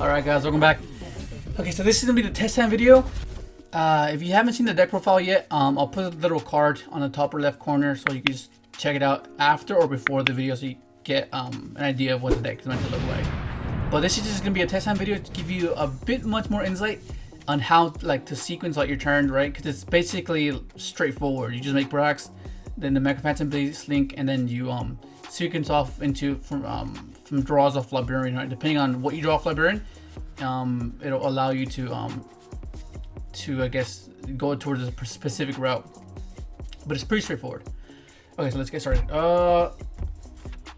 Alright guys, welcome back. Okay, so this is gonna be the test time video. If you haven't seen the deck profile yet, I'll put a little card on the top or left corner so you can just check it out after or before the video so you get an idea of what the deck is meant to look like. But this is just gonna be a test time video to give you a bit much more insight on how to sequence out your turn, right? Because it's basically straightforward. You just make Brax, then the Mecha Phantom Blaze Link, and then you sequence off into from draws of Librarian, right? Depending on what you draw off Librarian, it'll allow you to I guess go towards a specific route. But it's pretty straightforward. Okay, so let's get started.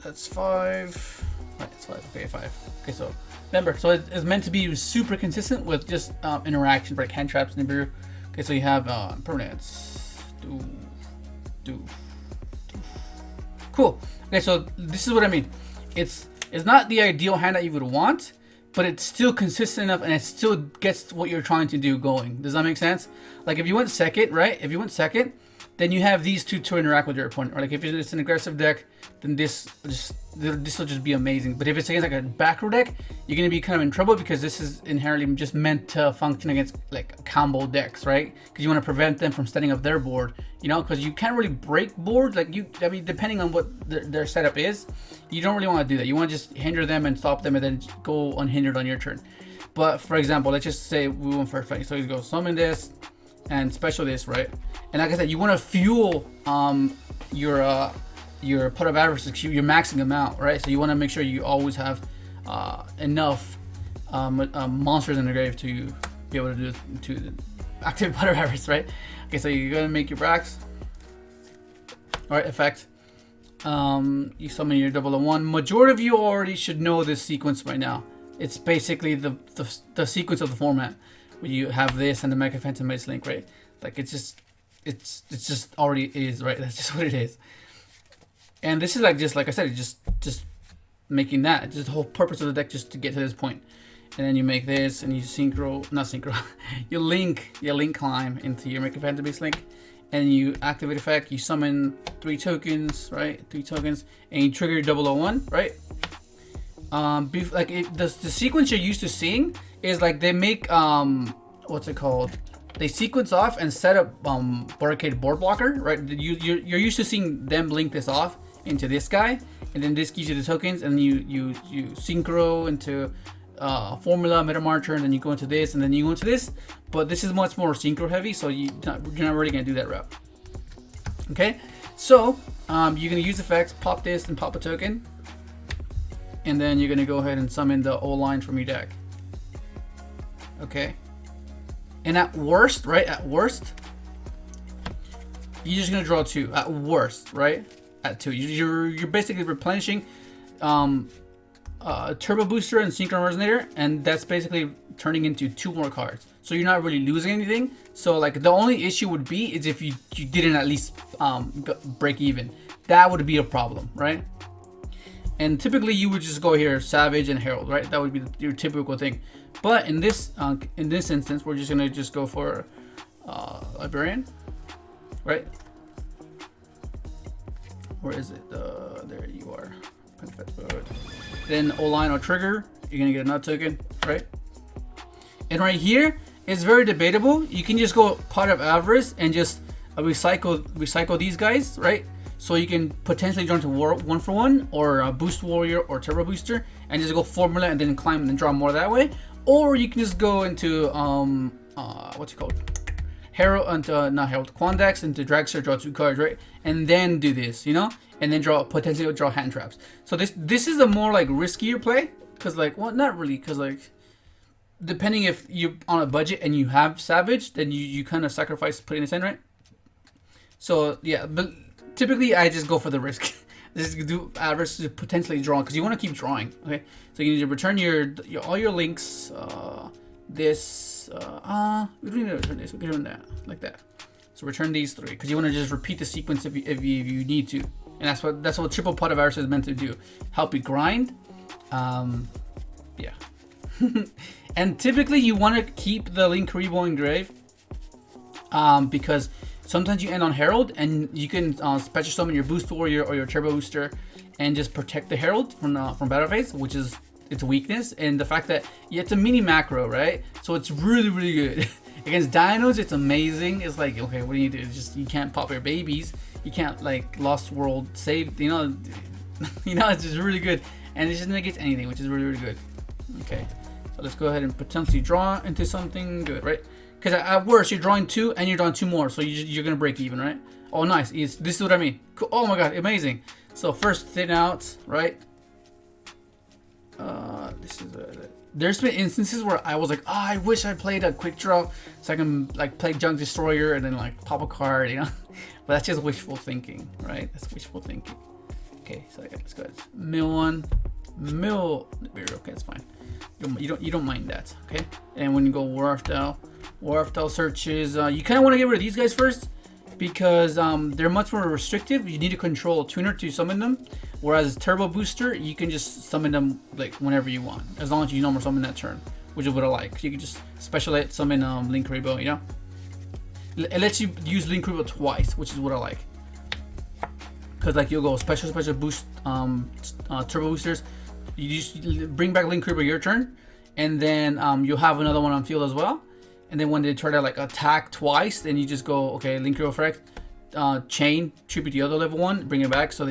That's 5. Right, it's 5. Okay, 5. Okay, so remember, so it's meant to be super consistent with just interaction, break hand traps, Nibiru. Okay, so you have permanents. Cool. Okay, so this is what I mean. It's not the ideal hand that you would want, but it's still consistent enough and it still gets what you're trying to do going. Does that make sense? Like if you went second, right? If you went second, then you have these two to interact with your opponent. Or like if it's an aggressive deck, then this will just be amazing. But if it's against like a back row deck, you're gonna be kind of in trouble because this is inherently just meant to function against like combo decks, right? Because you want to prevent them from setting up their board, you know, because you can't really break boards. Like I mean, depending on what their setup is, you don't really want to do that. You want to just hinder them and stop them and then go unhindered on your turn. But for example, let's just say we went first fight. So you go summon this and special this, right? And like I said, you want to fuel your pot of avarice, you're maxing them out, right? So you want to make sure you always have enough monsters in the grave to be able to activate pot of avarice, right? Okay, so you're gonna make your Brax. All right, effect. You summon your 001. Majority of you already should know this sequence by now. It's basically the sequence of the format where you have this and the Mecha Phantom Blaze Link, right? Like it's just already is, right? That's just what it is. And this is like I said, just making that. Just the whole purpose of the deck just to get to this point. And then you make this and you you link climb into your Mecha Phantom Blaze Link. And you activate effect, you summon 3 tokens, right? 3 tokens, and you trigger your 001, right? The sequence you're used to seeing is like they make what's it called? They sequence off and set up barricade board blocker, right? You're used to seeing them link this off into this guy, and then this gives you the tokens, and you synchro into formula, meta marcher, and then you go into this, and then you go into this. But this is much more synchro heavy, so you're not really gonna do that route. Okay, so you're gonna use effects, pop this and pop a token, and then you're gonna go ahead and summon the O line from your deck. Okay, and at worst, right? At worst, you're just gonna draw 2. At worst, right? At 2, you're basically replenishing Turbo Booster and Synchro Resonator, and that's basically turning into 2 more cards. So you're not really losing anything. So like the only issue would be is if you didn't at least break even. That would be a problem, right? And typically you would just go here Savage and Herald, right? That would be your typical thing. But in this instance, we're just gonna go for Librarian, right? Where is it? There you are. Then O-line or trigger, you're gonna get a nut token, right? And right here, it's very debatable. You can just go pot of avarice and just recycle these guys, right? So you can potentially join to war 1-for-1 or boost warrior or turbo booster and just go formula and then climb and draw more that way. Or you can just go into what's it called? Herald and not Herald, Quandax into Dragster, draw 2 cards, right? And then do this, you know? And then potentially draw hand traps. So this is a more like riskier play, cause like, well, not really, cause like depending if you're on a budget and you have Savage, then you kind of sacrifice putting this in, right? So yeah, but typically I just go for the risk. Just do average to potentially draw, because you want to keep drawing. Okay, so you need to return your all your links. We don't need to return this. We can return that like that. So return these 3 because you want to just repeat the sequence if you need to, and that's what triple pot of avarice is meant to do. Help you grind. Yeah. And typically you want to keep the Link Karibo in grave, because sometimes you end on Herald and you can special summon your Boost Warrior or your Turbo Booster and just protect the Herald from battle phase, which is its weakness, and the fact that it's a mini macro, right? So it's really good. Against dinos, it's amazing. It's like, okay, what do you do? It's just, you can't pop your babies. You can't like Lost World save, you know, it's just really good. And it just negates anything, which is really good. Okay, so let's go ahead and potentially draw into something good, right? Because at worst, you're drawing 2 and you're drawing 2 more, so you're gonna break even, right? Oh, nice. This is what I mean. Cool. Oh my god, amazing. So first thin out, right? This is there's been instances where I was like, oh, I wish I played a quick draw so I can like play Junk Destroyer and then like pop a card, you know? But that's just wishful thinking, right? That's wishful thinking. Okay, so yeah, let's go ahead. Mill 1, mill. Okay, that's fine. You don't mind that, okay? And when you go War Aftel searches, you kind of want to get rid of these guys first because they're much more restrictive. You need to control a tuner to summon them, whereas Turbo Booster, you can just summon them like whenever you want, as long as you normal summon that turn, which is what I like. So you can just special summon Link Rebo, you know? It lets you use Link Rebo twice, which is what I like. Because like you'll go special boost Turbo Boosters, you just bring back Link Rebo your turn, and then you'll have another one on field as well. And then when they try to like attack twice, then you just go, okay, Link Rebo effect, chain, tribute the other level 1, bring it back, so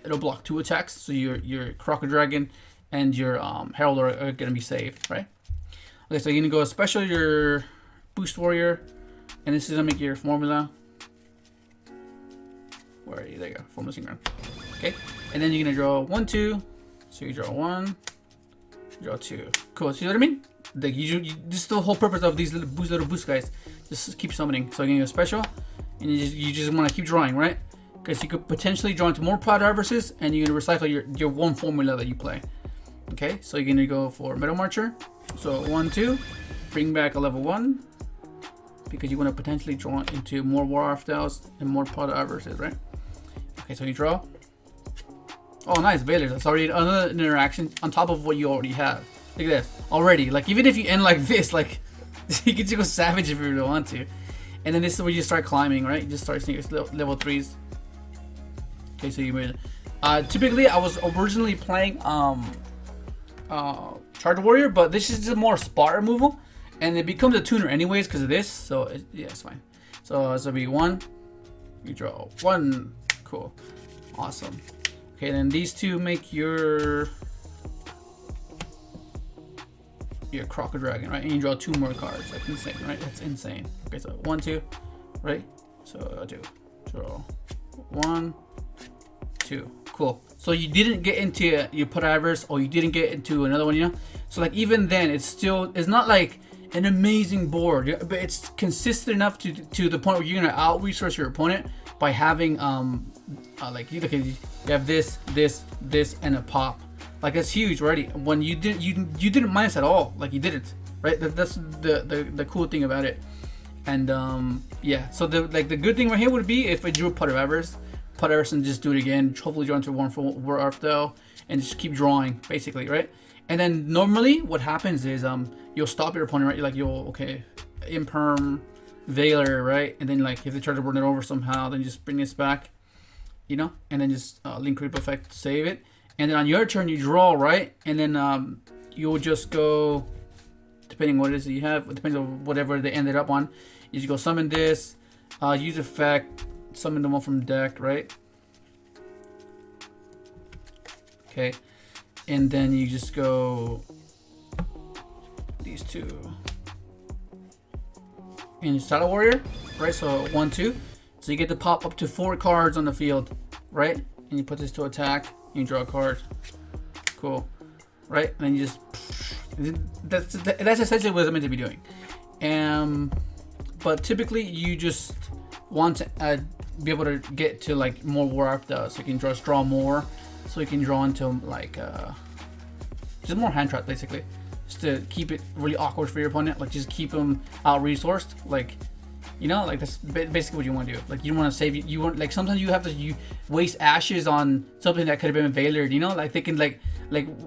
it'll block 2 attacks. So your Crocodile Dragon and your Herald are gonna be saved, right? Okay, so you're gonna go special your Boost Warrior, and this is gonna make your formula. Where are you? There you go, formula synchron. Okay, and then you're gonna draw 1, 2. So you draw 1, draw 2. Cool. See what I mean? Like this is the whole purpose of these little boost guys. Just keep summoning. So you're gonna go special, and you just want to keep drawing, right? Because you could potentially draw into more Prod Reverses, and you're gonna recycle your one formula that you play. Okay, so you're gonna go for Metal Marcher. So 1, 2, bring back a level 1, because you want to potentially draw into more War Aftals and more Prod Reverses, right? Okay, so you draw. Oh, nice, Baylor. That's already another interaction on top of what you already have. Look at this. Already. Like, even if you end like this, like, you can just go savage if you really want to. And then this is where you start climbing, right? You just start seeing level 3s. Okay, so you made it. Typically, I was originally playing Charge Warrior, but this is just more spot removal. And it becomes a tuner anyways because of this. So, yeah, it's fine. So, this will be 1. You draw 1. Cool. Awesome. Okay, then these 2 make your Crocodile Dragon, right? And you draw 2 more cards. That's insane, right? That's insane. Okay, so 1, 2, right? So I'll do draw 1, 2. Cool. So you didn't get into your Put-Ivers, or you didn't get into another one, you know? So like even then, it's not like an amazing board, but it's consistent enough to the point where you're gonna out-resource your opponent by having like you have this, and a pop. Like that's huge already. When you didn't minus at all, like you didn't, right? That's the cool thing about it. And yeah, so the good thing right here would be if I drew Put-Ivers and just do it again. Hopefully draw into one for War Arthdale and just keep drawing basically, right? And then normally what happens is you'll stop your opponent, right? Okay, Imperm, Veiler, right? And then like if they try to run it over somehow, then just bring this back, you know, and then just Link Creep effect, save it. And then on your turn you draw, right? And then you'll just go, depending what it is that you have, it depends on whatever they ended up on. You just go summon this, use effect, summon the one from deck, right? Okay, and then you just go these 2. And you Shadow Warrior, right? So 1, 2. So you get to pop up to 4 cards on the field, right? And you put this to attack. You draw a card. Cool, right? And then you just that's essentially what it's meant to be doing. But typically you just want to be able to get to like more War After, so you can just draw more, so you can draw into like just more hand trap basically, just to keep it really awkward for your opponent. Like just keep them out resourced, like, you know, like that's basically what you want to do. Like you don't want to save, you want, like sometimes you have to waste ashes on something that could have been veilered, you know, like they can like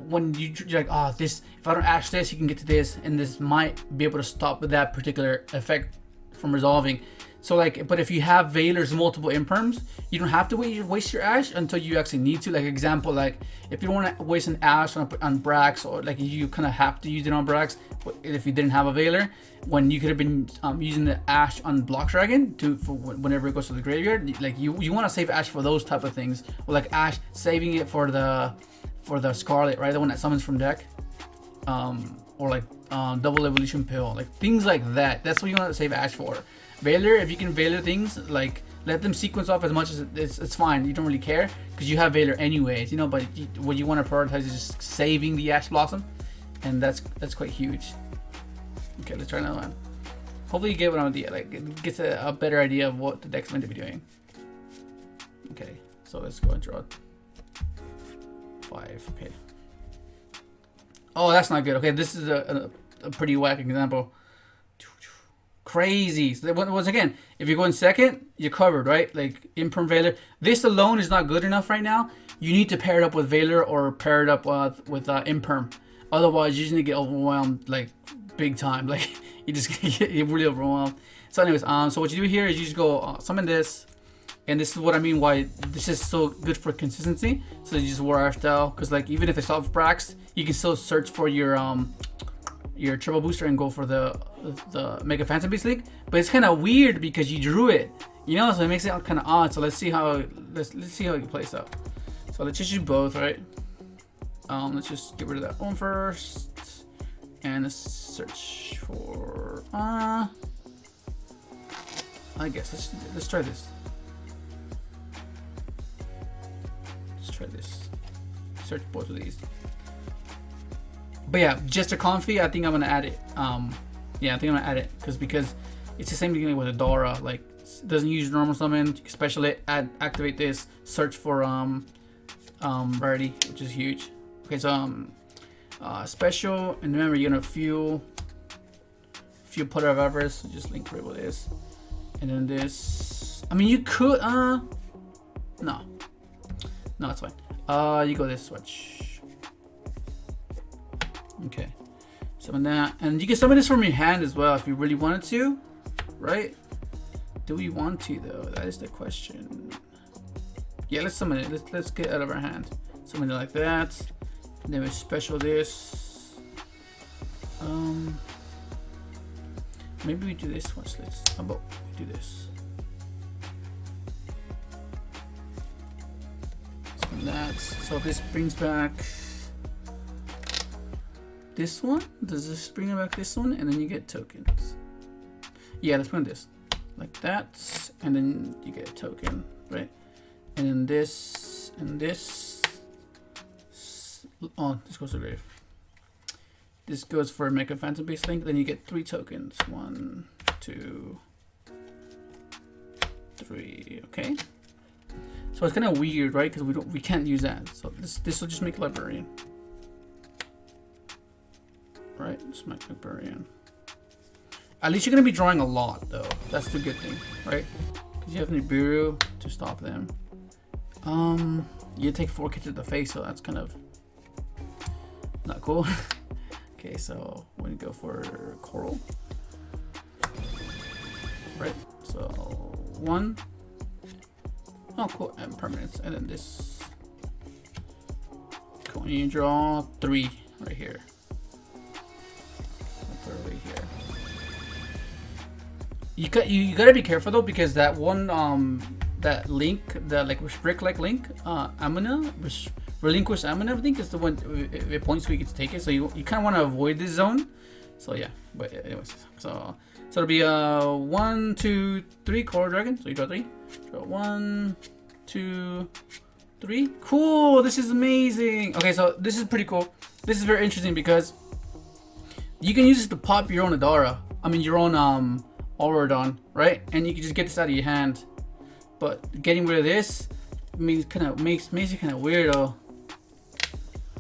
when you're like, oh, this, if I don't ash this, you can get to this, and this might be able to stop that particular effect from resolving. So like, but if you have Veilers multiple imperms, you don't have to waste your Ash until you actually need to. Like example, like if you don't want to waste an Ash on Brax, or like you kind of have to use it on Brax, but if you didn't have a Veiler, when you could have been using the Ash on Block Dragon for whenever it goes to the graveyard, like you want to save Ash for those type of things, or like Ash saving it for the Scarlet, right? The one that summons from deck, or like double evolution pill, like things like that. That's what you want to save Ash for. Veiler, if you can Veiler things, like let them sequence off as much as it's fine. You don't really care because you have Veiler anyways, you know. But what you want to prioritize is just saving the Ash Blossom, and that's quite huge. Okay, let's try another one. Hopefully you get what I'm idea. Like it gets a better idea of what the deck's meant to be doing. Okay, so let's go and draw 5. Okay. Oh, that's not good. Okay, this is a pretty whack example. Crazy. So once again, if you go in second, you're covered, right? Like Imperm Veiler. This alone is not good enough right now. You need to pair it up with Veiler or pair it up with Imperm. Otherwise, you're just gonna get overwhelmed like big time. Like you just get really overwhelmed. So anyways, so what you do here is you just go summon this, and this is what I mean why this is so good for consistency. So you just War Style, because like even if it's off Brax, you can still search for your Turbo Booster and go for the Mega Phantom Beast League. But it's kind of weird because you drew it, you know, so it makes it kind of odd. So let's see how let's see how it plays out. So let's just do both, right? Let's just get rid of that one first, and let's search for I guess let's try this. Let's try this. Search both of these. But yeah, just a Comfy, I think I'm gonna add it. Yeah, I think I'm gonna add it because it's the same thing with Adora. Like, it doesn't use normal summon. You can special it, activate this, search for rarity, which is huge. Okay, so special, and remember you're gonna fuel Putter of Avarice. So just link right with this, and then this. I mean, you could no, it's fine. You go this switch. Okay, summon that, and you can summon this from your hand as well if you really wanted to, right? Do we want to though? That is the question. Yeah, let's summon it. Let's get out of our hand. Summon it like that. And then we special this. Maybe we do this one. How about we do this? Summon that. So this brings back this one. Does this bring back this one? And then you get tokens. Yeah, let's put this like that, and then you get a token, right? And then this and this. Oh, this goes to grave. This goes for Mega Phantom Beast Link. Then you get 3 tokens. 1, 2, 3. Okay. So it's kind of weird, right? Because we can't use that. So this will just make Librarian. Right, just make Librarian. At least you're gonna be drawing a lot, though. That's the good thing, right? Because you have Nibiru to stop them. You take 4 kits to the face, so that's kind of not cool. Okay, so we're gonna go for Coral. Right, so 1. Oh, cool, and permanents, and then this. Cool, and you draw 3 right here. Right here. You gotta be careful though, because that one that link, the like restrict like link, Amina, relinquish Amina, I think is the one it points where you get to take it. So you kind of want to avoid this zone. So yeah, but anyways, so it'll be 1, 2, 3 Coral Dragon. So you draw 3. Draw 1, 2, 3. Cool. This is amazing. Okay, so this is pretty cool. This is very interesting because you can use this to pop your own Adora. I mean your own Aurodon, right? And you can just get this out of your hand. But getting rid of this makes it kind of weirdo.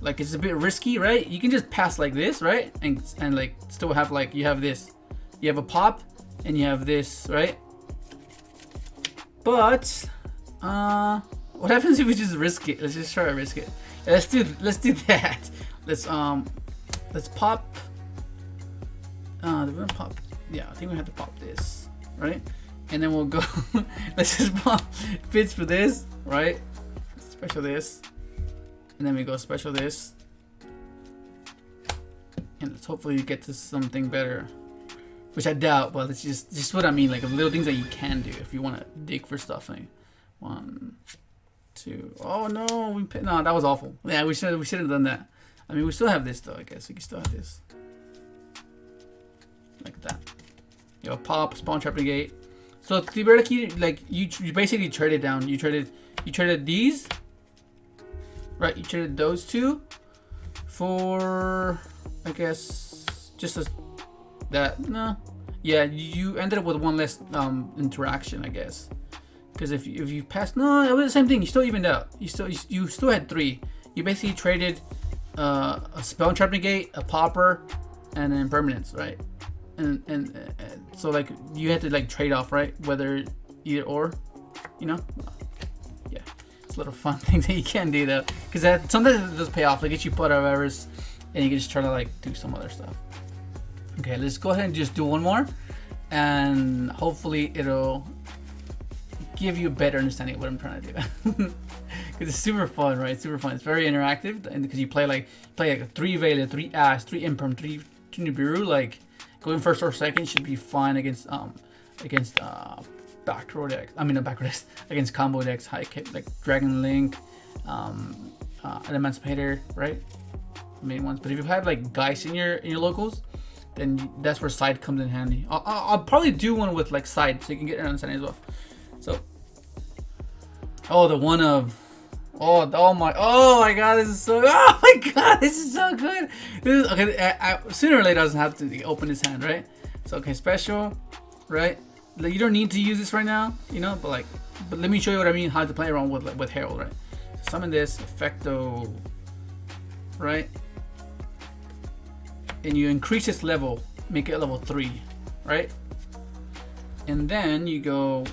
Like it's a bit risky, right? You can just pass like this, right? And like still have like you have this. You have a pop and you have this, right? But what happens if we just risk it? Let's just try to risk it. Let's do that. Let's pop. We're gonna pop. Yeah, I think we have to pop this, right? and then we'll go. Let's just pop fits for this, right? Special this, and then we go special this, and let's hopefully get to something better, which I doubt, but it's just what I mean, like little things that you can do if you want to dig for stuff. Like 1, 2. Oh no, no, that was awful. Yeah, we should have done that. I mean, we still have this though. I guess we can still have this like that. You know, pop, spawn, trap, negate. So theoretically, like you basically traded down. You traded these, right? You traded those two for, I guess, just as that. No, yeah, you ended up with one less interaction, I guess. Because if you passed, no, it was the same thing. You still evened out. You still had 3. You basically traded a spell and trap negate, a popper, and then permanence, right? And so like you had to like trade off, right? Whether either or, you know. Yeah, it's a little fun thing that you can do though, because that sometimes it does pay off. Like get you put out of errors, and you can just try to like do some other stuff. Okay, let's go ahead and just do one more, and hopefully it'll give you a better understanding of what I'm trying to do. Because it's super fun, right? Super fun. It's very interactive, and because you play like a 3 Vela, 3 Ash, 3 Imperm, 3 Nibiru, like going first or second should be fine against back row decks. I mean, not back row decks, against combo decks, high kick like Dragon Link, an Emancipator, right? The main ones. But if you have like Geist in your locals, then that's where side comes in handy. I'll probably do one with like side, so you can get an understanding as well. So, the one of, oh my god, this is so, this is so good. This is, okay, sooner or later I doesn't have to open his hand, right? So okay, special, right? Like, you don't need to use this right now, you know, but let me show you what I mean, how to play around with Herald, right? So summon this, effecto, right? And you increase its level, make it level 3, right? And then you go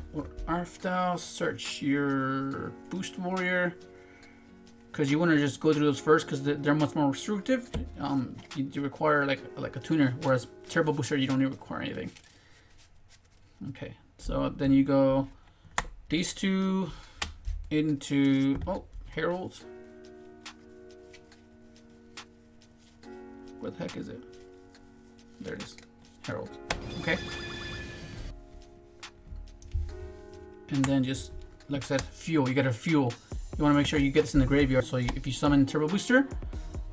Arfdao, search your boost warrior, because you want to just go through those first because they're much more restrictive. You require like a tuner, whereas turbo booster you don't need to require anything. Okay, so then you go these two into Herald. What the heck is it? There it is, Herald. Okay. And then just, like I said, fuel. You gotta fuel. You want to make sure you get this in the graveyard. So if you summon Turbo Booster,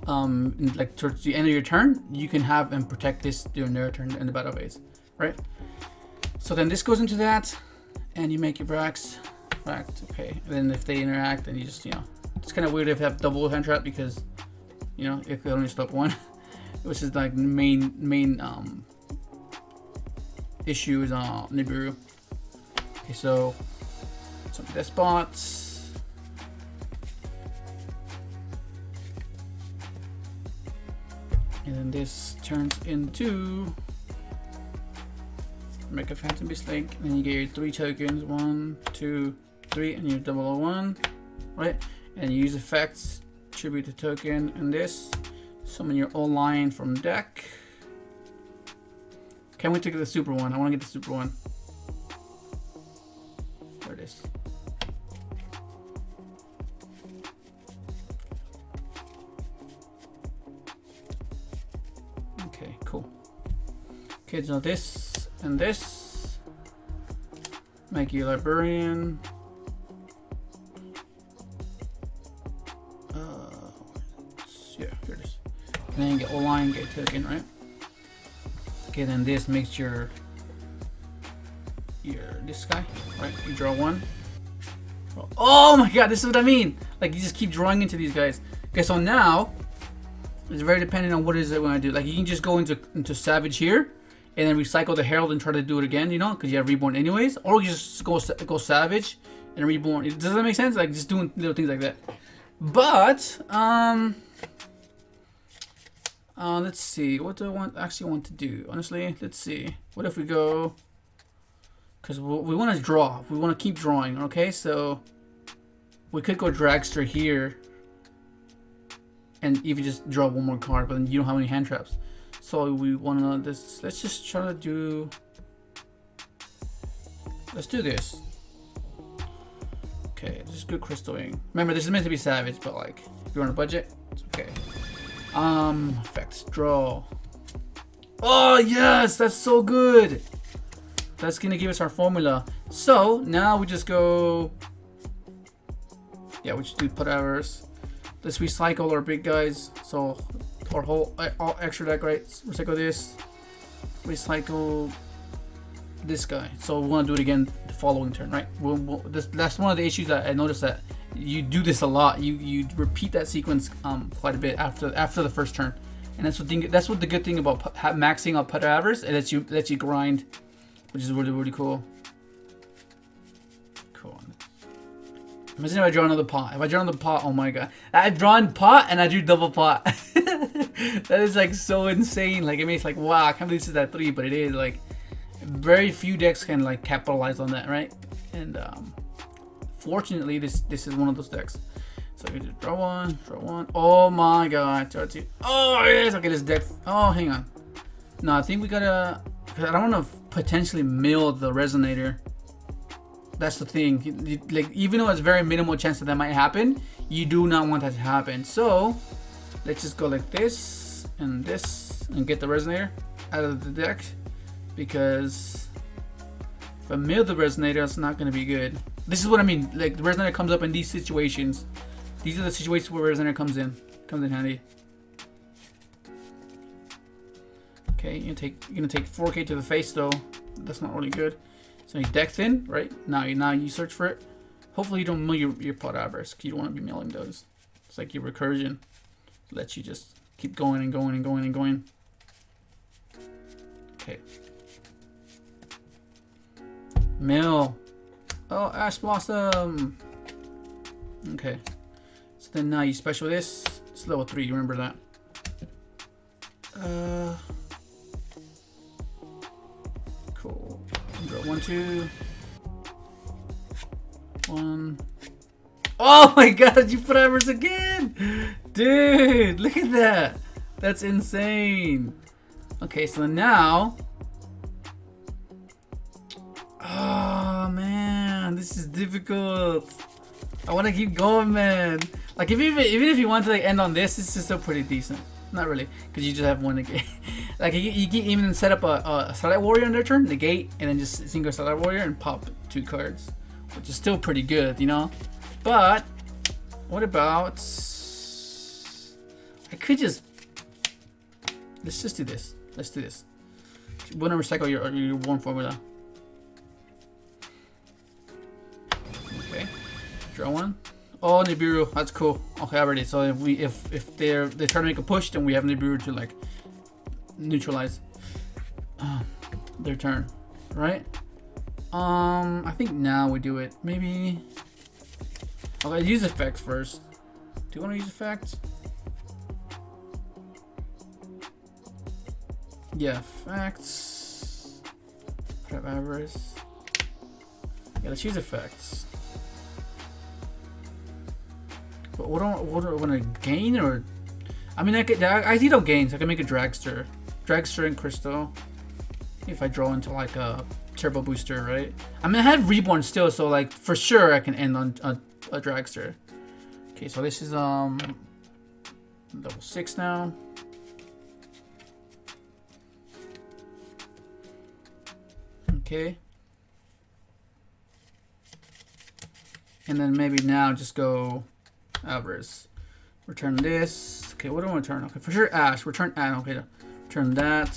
like towards the end of your turn, you can have them protect this during their turn in the battle phase, right? So then this goes into that, and you make your Brax. Okay. And then if they interact, then you just, you know, it's kind of weird if you have double hand trap because, you know, it could only stop one, which is like main issue is Nibiru. Okay, so some despots. And then this turns into make a Phantom Beast Link, and then you get your 3 tokens, 1, 2, 3, and your 001, right? And you use effects, tribute the token, and this. Summon your old line from deck. Can't wait to get the super one. I want to get the super one. There it is. Okay, cool. Okay, so this and this. Make you librarian. Yeah, here it is. And then you get O-line, get token, right? Okay, then this makes your this guy, right? You draw 1. Oh my god, this is what I mean. Like, you just keep drawing into these guys. Okay, so now it's very dependent on what is it when I do. Like, you can just go into Savage here and then recycle the Herald and try to do it again, you know, because you have Reborn anyways. Or you just go Savage and Reborn. Does that make sense? Like, just doing little things like that. But let's see. What do I actually want to do? Honestly, let's see. What if we go? Because we want to draw. We want to keep drawing. Okay, so we could go Dragster here, and even just draw one more card. But then you don't have any hand traps. So we want to this. Let's just try to do. Let's do this. Okay, this is good crystalling. Remember, this is meant to be savage, but like, if you're on a budget, it's okay. Effects, draw. Oh yes, that's so good. That's gonna give us our formula. So now we just go. Yeah, we just do put hours. Let's recycle our big guys. So our whole all extra deck, right? Recycle this. Recycle this guy. So we want to do it again the following turn, right? That's one of the issues that I noticed, that you do this a lot. You repeat that sequence quite a bit after the first turn, and that's what the good thing about maxing out put hours. It lets you grind, which is really cool. Cool. Imagine if I draw another pot. If I draw another pot, oh my god. I've drawn pot and I drew double pot. That is like so insane. Like, it makes like, wow, I can't believe this is at 3, but it is like, very few decks can like capitalize on that, right? And fortunately, this is one of those decks. So you just draw one. Oh my god, draw 2. Oh yes, okay, this deck. Oh, hang on. No, I think we gotta, I don't want to potentially mill the resonator. That's the thing. Like, even though it's very minimal chance that might happen, you do not want that to happen. So let's just go like this and get the resonator out of the deck, because if I mill the resonator, it's not gonna be good. This is what I mean. Like, the resonator comes up in these situations. These are the situations where resonator comes in handy. Okay, you're gonna take 4K to the face though. That's not really good. So you deck thin, right? Now you search for it. Hopefully you don't mill your pot avers, because you don't want to be milling those. It's like your recursion. It lets you just keep going and going and going and going. Okay. Mill. Oh, Ash Blossom. Okay. So then now you special this. It's level 3, you remember that. Cool. Draw 1, 2. 1. Oh my god, you put hammers again! Dude, look at that. That's insane. Okay, so now. Oh man, this is difficult. I want to keep going, man. Like, even if you want to like end on this, it's still pretty decent. Not really, because you just have one negate. Like, you can even set up a Starlight Warrior on their turn, negate, and then just Synchro Starlight Warrior and pop 2 cards, which is still pretty good, you know. But what about? I could just. Let's just do this. Let's do this. You want to recycle your warm formula. Okay. Draw 1. Oh, Nibiru, that's cool. Okay, already. So if they're trying to make a push, then we have Nibiru to like neutralize their turn, right? I think now we do it. Maybe. Okay, use effects first. Do you want to use effects? Yeah, effects. Prep avarice. Yeah, let's use effects. But what do I want to gain, or? I mean, I see no gains. I can make a dragster and crystal. If I draw into like a turbo booster, right? I mean, I have reborn still, so like for sure I can end on a dragster. Okay, so this is level 6 now. Okay. And then maybe now just go avarice. Return this. Okay, what do I want to return? Okay, for sure Ash. Return Ash. Okay, return that.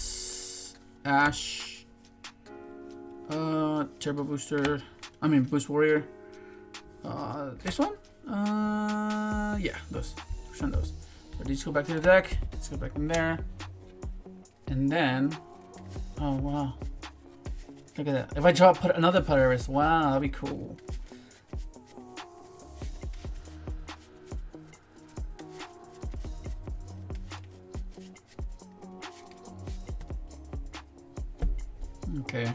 Ash. Turbo booster. I mean boost warrior. This one? Yeah, those. Return those. So these go back to the deck. Let's go back in there. And then, oh wow. Look at that. If I draw another Polaris, wow, that'd be cool. Okay,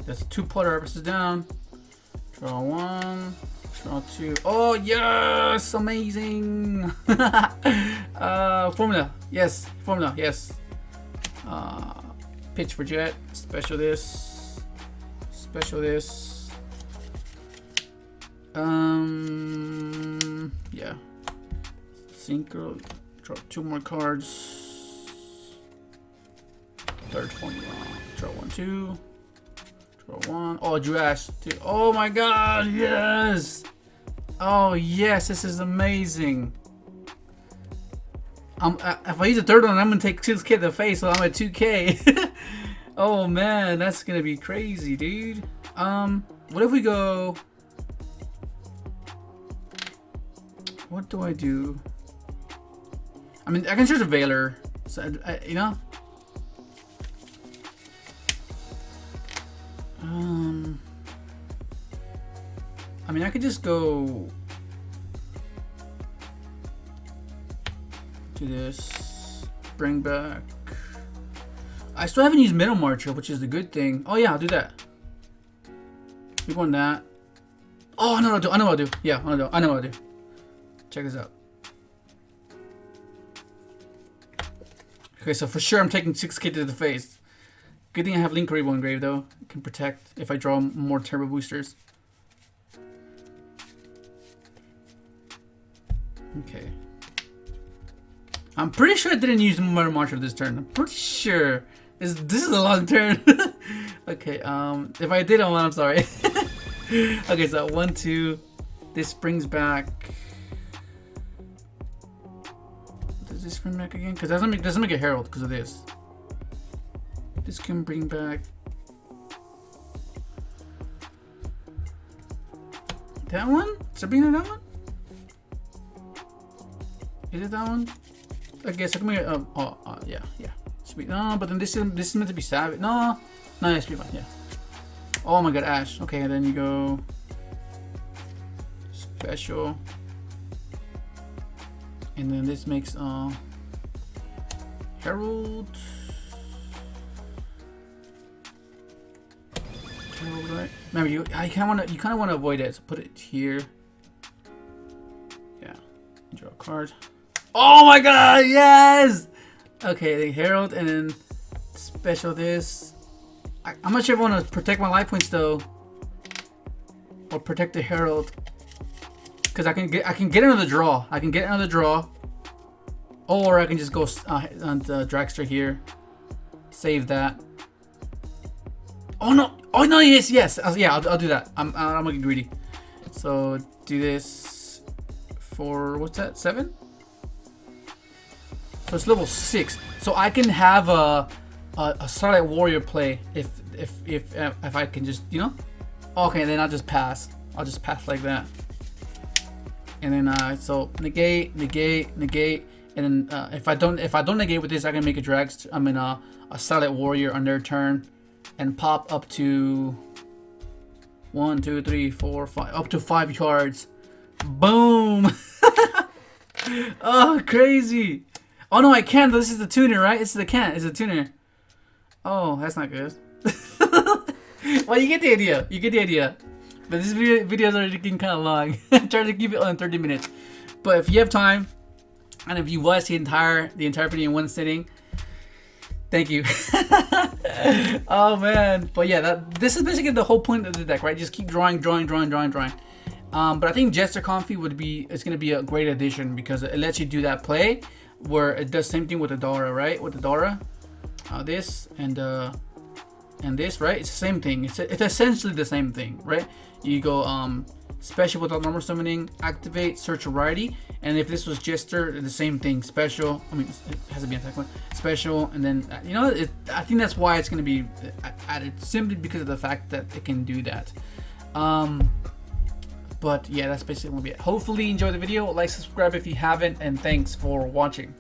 that's 2 Polarises down. Draw 1, draw 2. Oh yes, amazing. Formula, yes, formula, yes. Pitch for jet, special this, Yeah. Synchro. Draw 2 more cards. Third formula. Draw 1, 2. Draw 1. Oh, drew Ash. 2. Oh my god, yes! Oh yes, this is amazing. If I use a third one, I'm gonna take 6k to the face, so I'm at 2k. Oh man, that's gonna be crazy, dude. What if we go? What do I do? I mean, I can search a Veiler, so you know. I mean, I could just go to this, bring back. I still haven't used Middle Marcher, which is the good thing. Oh yeah, I'll do that. Keep on that. Oh, I know what I'll do. I know what I'll do. Yeah, I know what I'll do. Check this out. Okay, so for sure I'm taking 6k to the face. Good thing I have Link Rebo engraved though. It can protect if I draw more turbo boosters. Okay. I'm pretty sure I didn't use Middle Marcher this turn. I'm pretty sure. This is a long turn. Okay, if I did, I'm sorry. Okay, so 1, 2. This brings back. Does this bring back again? Because doesn't make a Herald because of this. This can bring back that one. Does it bring that one? Is it that one? I guess I can make it. Yeah. Sweet. No, but then this is meant to be savage. No, it's be fine. Yeah. Oh my god, Ash. Okay, and then you go special, and then this makes Herald. Right. Remember, you kind of want to avoid it. So put it here. Yeah. Draw a card. Oh my god, yes! Okay, the Herald and then special this. I'm not sure if I want to protect my life points though, or protect the Herald, because I can get another draw. I can get another draw, or I can just go on the Dragster here, save that. Oh no! Oh no! Yes! Yeah, I'll do that. I'm gonna get greedy. So do this for what's that? 7. So it's level 6. So I can have a Starlight Warrior play if I can just, you know. Okay, then I'll just pass. I'll just pass like that. And then so negate, and then if I don't negate with this, I can make a a Starlight Warrior on their turn, and pop up to 1, 2, 3, 4, 5, up to 5 yards. Boom! Oh, crazy! Oh no, I can't. This is the tuner, right? This is the can't. It's a tuner. Oh, that's not good. Well, you get the idea. You get the idea. But this video is already getting kind of long. I'm trying to keep it on 30 minutes. But if you have time, and if you watch the entire video in one sitting, thank you. Oh man. But yeah, this is basically the whole point of the deck, right? Just keep drawing. But I think Jester Comfy it's gonna be a great addition because it lets you do that play where it does same thing with the Dora, right? With the Dora, this and this, right? It's the same thing. It's essentially the same thing, right? You go special without normal summoning, activate, search variety, and if this was Jester, the same thing. Special. I mean, it has to be an attack one. Special, and then you know, I think that's why it's gonna be added simply because of the fact that it can do that. But yeah, that's basically gonna be it. Hopefully you enjoyed the video. Like, subscribe if you haven't, and thanks for watching.